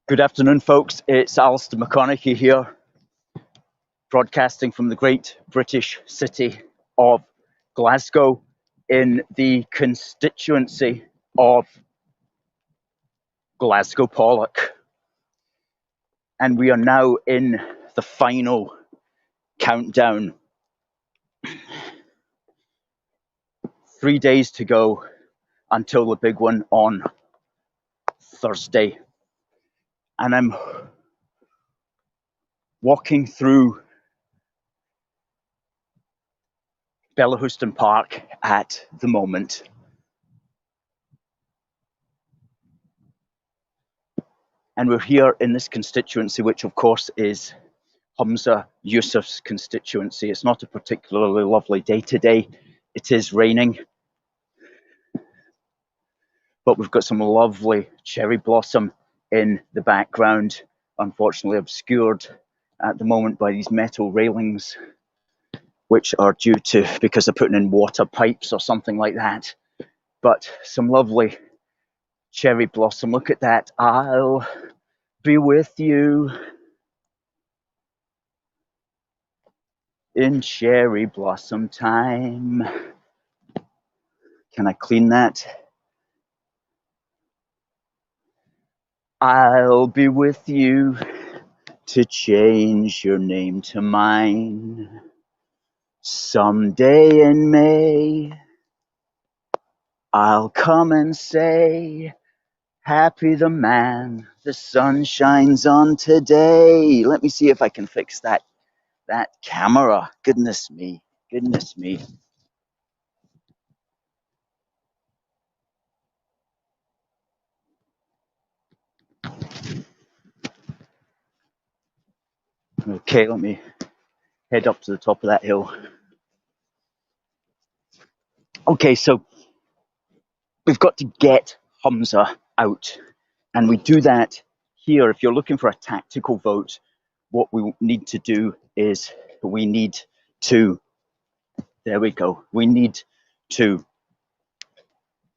Good afternoon, folks. It's Alistair McConnachie here, broadcasting from the great British city of Glasgow in the constituency of Glasgow Pollok. And we are now in the final countdown. 3 days to go until the big one on Thursday. And I'm walking through Bellahouston Park at the moment. And we're here in this constituency, which of course is Humza Yousaf's constituency. It's not a particularly lovely day today. It is raining. But we've got some lovely cherry blossom in the background, unfortunately obscured at the moment by these metal railings, which are due to, because they're putting in water pipes or something like that. But some lovely cherry blossom. Look at that. I'll be with you in cherry blossom time. Can I clean that? I'll be with you to change your name to mine. Someday in May, I'll come and say, happy the man, the sun shines on today. Let me see if I can fix that camera. Goodness me, goodness me. Okay, let me head up to the top of that hill. Okay, so we've got to get Humza out, and we do that here. If you're looking for a tactical vote, what we need to do is we need to, there we go, we need to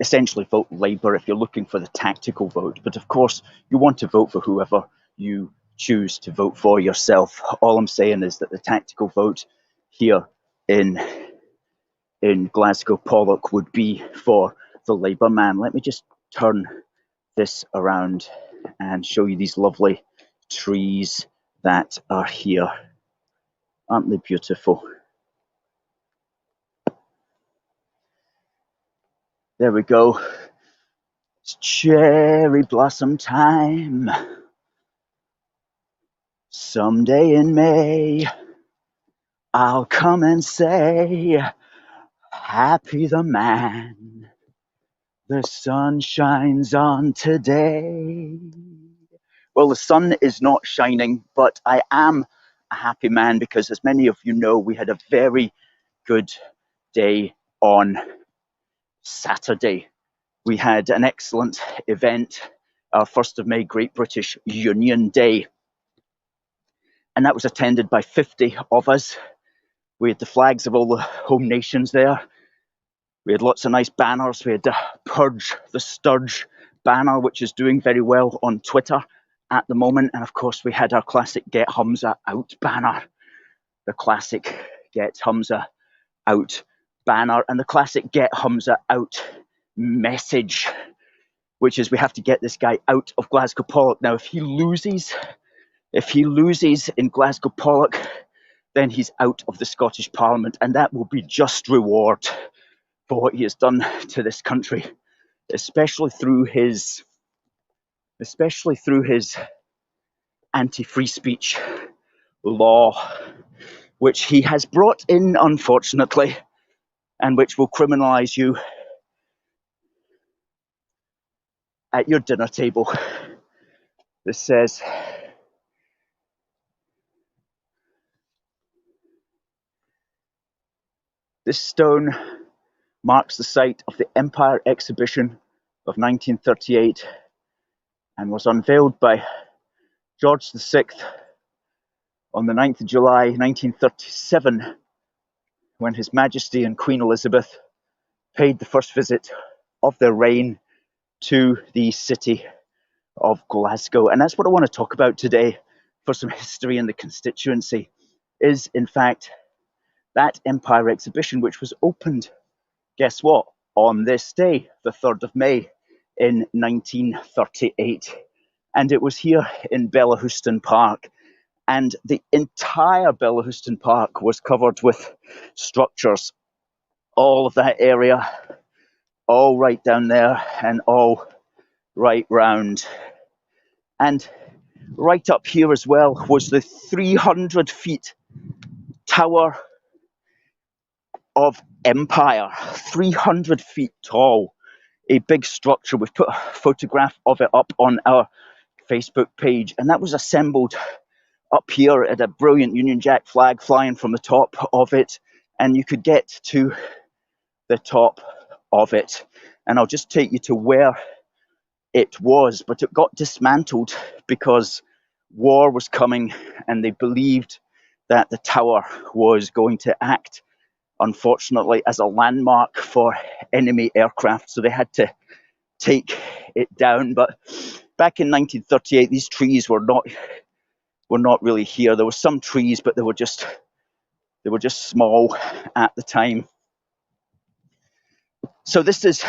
essentially vote Labour if you're looking for the tactical vote. But of course, you want to vote for whoever you choose to vote for yourself. All I'm saying is that the tactical vote here in Glasgow Pollok would be for the Labour man. Let me just turn this around and show you these lovely trees that are here. Aren't they beautiful? There we go. It's cherry blossom time. Someday in May, I'll come and say, happy the man, the sun shines on today. Well, the sun is not shining, but I am a happy man because, as many of you know, we had a very good day on Saturday. We had an excellent event, our 1st of May Great British Union Day. And that was attended by 50 of us. We had the flags of all the home nations there. We had lots of nice banners. We had the Purge the Sturge banner, which is doing very well on Twitter at the moment. And of course, we had our classic Get Humza Out banner, the classic Get Humza Out banner, and the classic Get Humza Out message, which is we have to get this guy out of Glasgow Pollok. Now, if he loses in Glasgow Pollok, then he's out of the Scottish Parliament, and that will be just reward for what he has done to this country, especially through his anti-free speech law, which he has brought in, unfortunately, and which will criminalise you at your dinner table. This says, this stone marks the site of the Empire Exhibition of 1938 and was unveiled by George VI on the 9th of July 1937, when His Majesty and Queen Elizabeth paid the first visit of their reign to the city of Glasgow. And that's what I want to talk about today for some history in the constituency, is in fact that Empire exhibition, which was opened, guess what, on this day, the 3rd of May in 1938. And it was here in Bellahouston Park. And the entire Bellahouston Park was covered with structures. All of that area, all right down there, and all right round. And right up here as well was the 300 feet Tower of Empire, 300 feet tall, a big structure. We've put a photograph of it up on our Facebook page, and that was assembled up here at a brilliant Union Jack flag flying from the top of it, and you could get to the top of it. And I'll just take you to where it was, but it got dismantled because war was coming, and they believed that the tower was going to act, unfortunately, as a landmark for enemy aircraft, so they had to take it down. But back in 1938, these trees were not really here. There were some trees, but they were just small at the time. So this is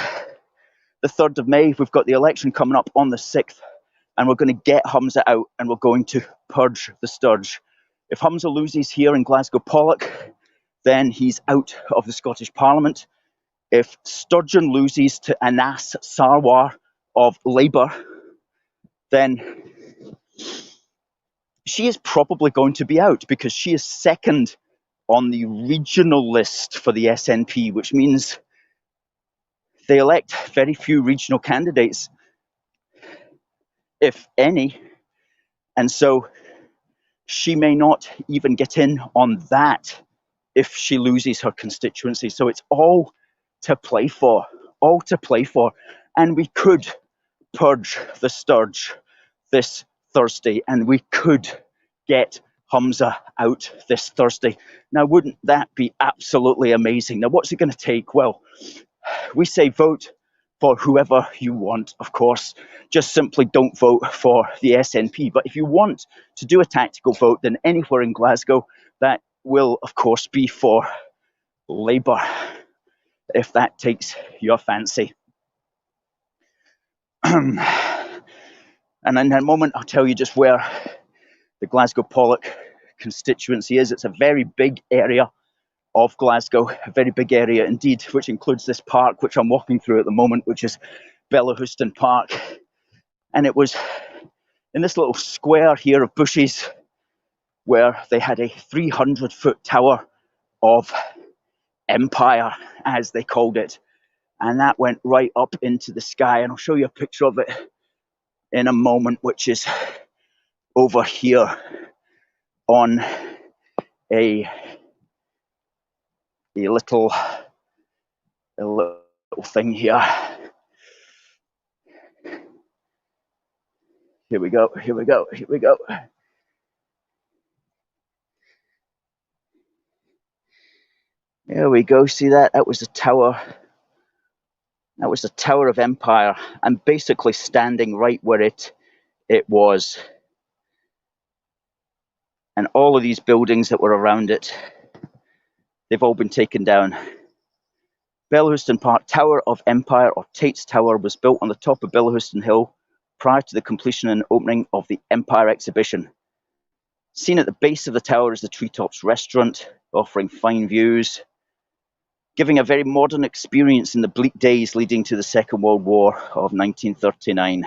the 3rd of May. We've got the election coming up on the 6th, and we're going to get Humza out, and we're going to purge the Sturge. If Humza loses here in Glasgow Pollok, then he's out of the Scottish Parliament. If Sturgeon loses to Anas Sarwar of Labour, then she is probably going to be out, because she is second on the regional list for the SNP, which means they elect very few regional candidates, if any. And so she may not even get in on that if she loses her constituency. So it's all to play for, And we could purge the Sturge this Thursday, and we could get Humza out this Thursday. Now, wouldn't that be absolutely amazing? Now, what's it going to take? Well, we say vote for whoever you want, of course. Just simply don't vote for the SNP. But if you want to do a tactical vote, then anywhere in Glasgow, that will, of course, be for Labour, if that takes your fancy. And in a moment, I'll tell you just where the Glasgow Pollok constituency is. It's a very big area of Glasgow, a very big area indeed, which includes this park, which I'm walking through at the moment, which is Bellahouston Park. And it was in this little square here of bushes where they had a 300-foot tower of Empire, as they called it. And that went right up into the sky. And I'll show you a picture of it in a moment, which is over here on a little thing here. Here we go. There we go. See that? That was the tower. That was the Tower of Empire. I'm basically standing right where it was. And all of these buildings that were around it, they've all been taken down. Bellahouston Park Tower of Empire, or Tate's Tower, was built on the top of Bellahouston Hill prior to the completion and opening of the Empire exhibition. Seen at the base of the tower is the Treetops restaurant, offering fine views, giving a very modern experience in the bleak days leading to the Second World War of 1939.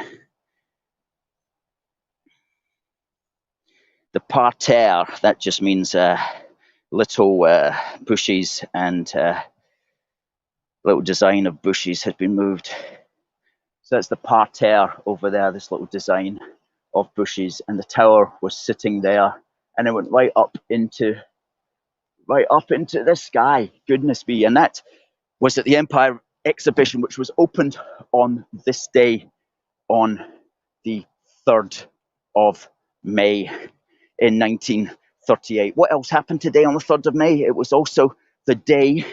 The parterre, that just means little bushes and little design of bushes had been moved. So that's the parterre over there, this little design of bushes, and the tower was sitting there, and it went right up into the sky. Goodness me. And that was at the Empire exhibition, which was opened on this day, on the 3rd of May in 1938. What else happened today on the 3rd of May? It was also the day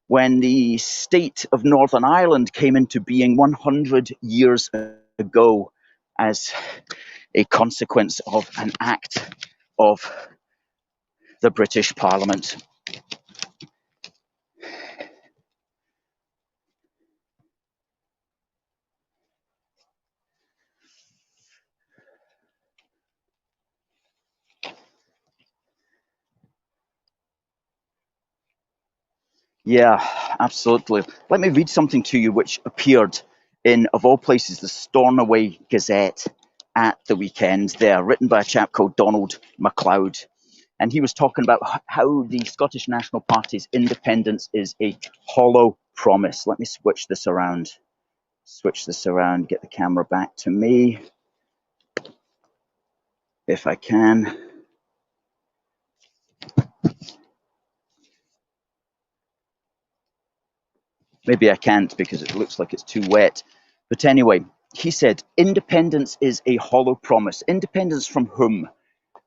when the state of Northern Ireland came into being 100 years ago. as a consequence of an act of the British Parliament. Yeah, absolutely. Let me read something to you which appeared in, of all places, the Stornoway Gazette at the weekend there, written by a chap called Donald MacLeod. And he was talking about how the Scottish National Party's independence is a hollow promise. Let me switch this around. Get the camera back to me, if I can. Maybe I can't because it looks like it's too wet. But anyway, he said, independence is a hollow promise. Independence from whom?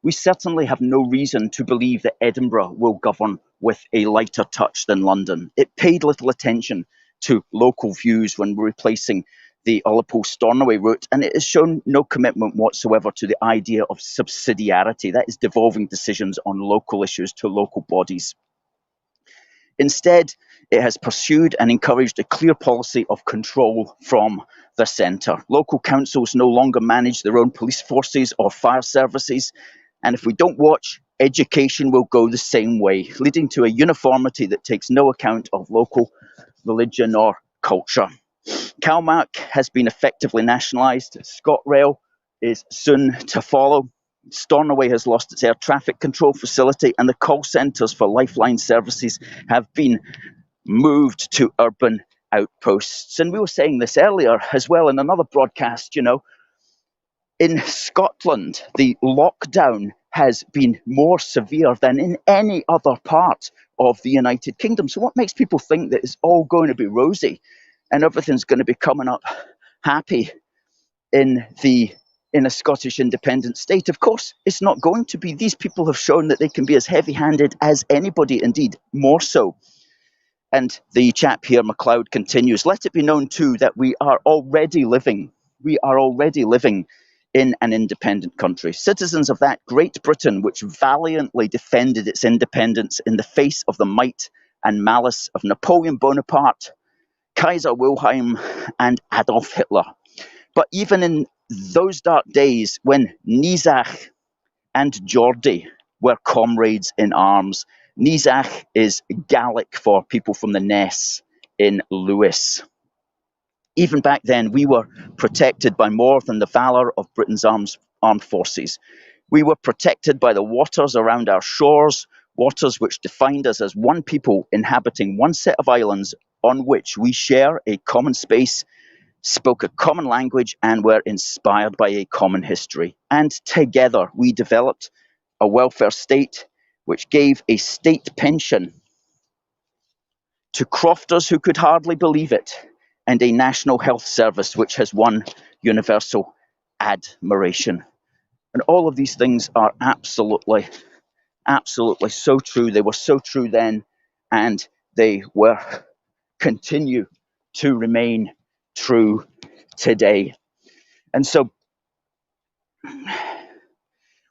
We certainly have no reason to believe that Edinburgh will govern with a lighter touch than London. It paid little attention to local views when replacing the Ullapool-Stornoway route, and it has shown no commitment whatsoever to the idea of subsidiarity, that is, devolving decisions on local issues to local bodies. Instead, it has pursued and encouraged a clear policy of control from the centre. Local councils no longer manage their own police forces or fire services, and if we don't watch, education will go the same way, leading to a uniformity that takes no account of local religion or culture. Calmac has been effectively nationalised. ScotRail is soon to follow. Stornoway has lost its air traffic control facility, and the call centres for Lifeline services have been moved to urban outposts. And we were saying this earlier as well in another broadcast, in Scotland, the lockdown has been more severe than in any other part of the United Kingdom. So what makes people think that it's all going to be rosy and everything's going to be coming up happy in a Scottish independent state? Of course, it's not going to be. These people have shown that they can be as heavy-handed as anybody, indeed, more so. And the chap here, MacLeod, continues, let it be known too that we are already living in an independent country. Citizens of that Great Britain, which valiantly defended its independence in the face of the might and malice of Napoleon Bonaparte, Kaiser Wilhelm, and Adolf Hitler. But even in those dark days when Nizach and Geordie were comrades in arms, Nizach is Gaelic for people from the Ness in Lewis. Even back then, we were protected by more than the valour of Britain's armed forces. We were protected by the waters around our shores, waters which defined us as one people inhabiting one set of islands on which we share a common space, spoke a common language, and were inspired by a common history. And together we developed a welfare state which gave a state pension to crofters who could hardly believe it, and a national health service which has won universal admiration. And all of these things are absolutely so true. They were so true then, and they continue to remain true today. And so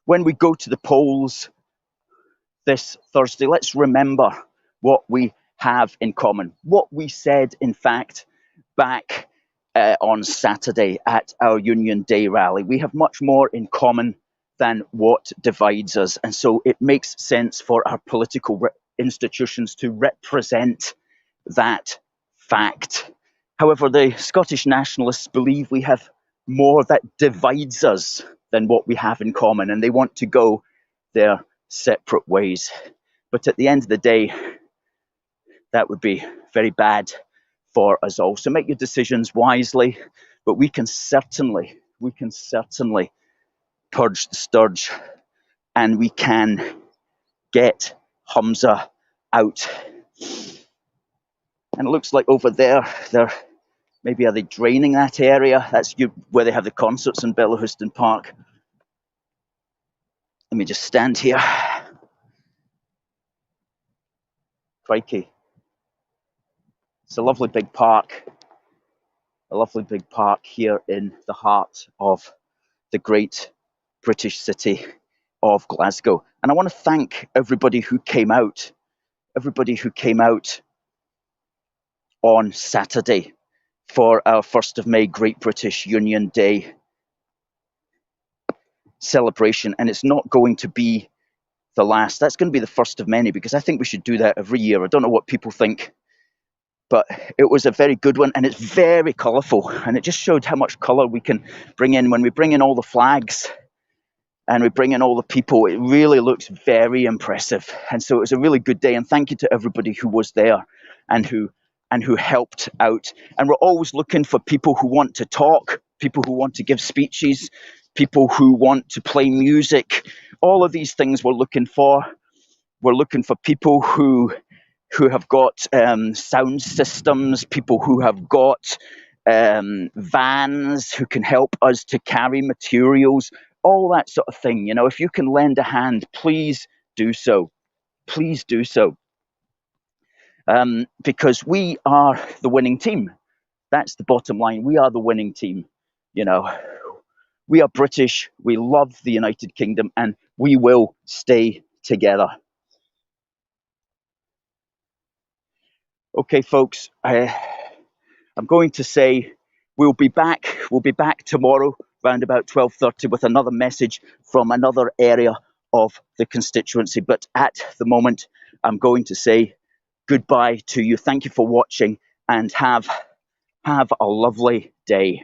when we go to the polls this Thursday, let's remember what we have in common, what we said, in fact, back on Saturday at our Union Day rally. We have much more in common than what divides us. And so it makes sense for our political institutions to represent that fact. However, the Scottish nationalists believe we have more that divides us than what we have in common, and they want to go their separate ways. But at the end of the day, that would be very bad for us all. So make your decisions wisely, but we can certainly purge the Sturge, and we can get Humza out. And it looks like over there, maybe are they draining that area? That's where they have the concerts in Bellahouston Park. Let me just stand here. Crikey. It's a lovely big park. A lovely big park here in the heart of the great British city of Glasgow. And I want to thank everybody who came out on Saturday for our 1st of May Great British Union Day celebration. And it's not going to be the last. That's going to be the first of many, because I think we should do that every year. I don't know what people think, but it was a very good one, and it's very colourful, and it just showed how much colour we can bring in when we bring in all the flags and we bring in all the people. It really looks very impressive, and so it was a really good day. And thank you to everybody who was there and who helped out. And we're always looking for people who want to talk, people who want to give speeches, people who want to play music. All of these things we're looking for. We're looking for people who have got sound systems, people who have got vans, who can help us to carry materials, all that sort of thing. You know, if you can lend a hand, please do so. Please do so. Because we are the winning team. That's the bottom line. We are the winning team. You know, we are British. We love the United Kingdom, and we will stay together. Okay, folks, I'm going to say we'll be back tomorrow around about 12:30 with another message from another area of the constituency. But at the moment, I'm going to say goodbye to you. Thank you for watching, and have a lovely day.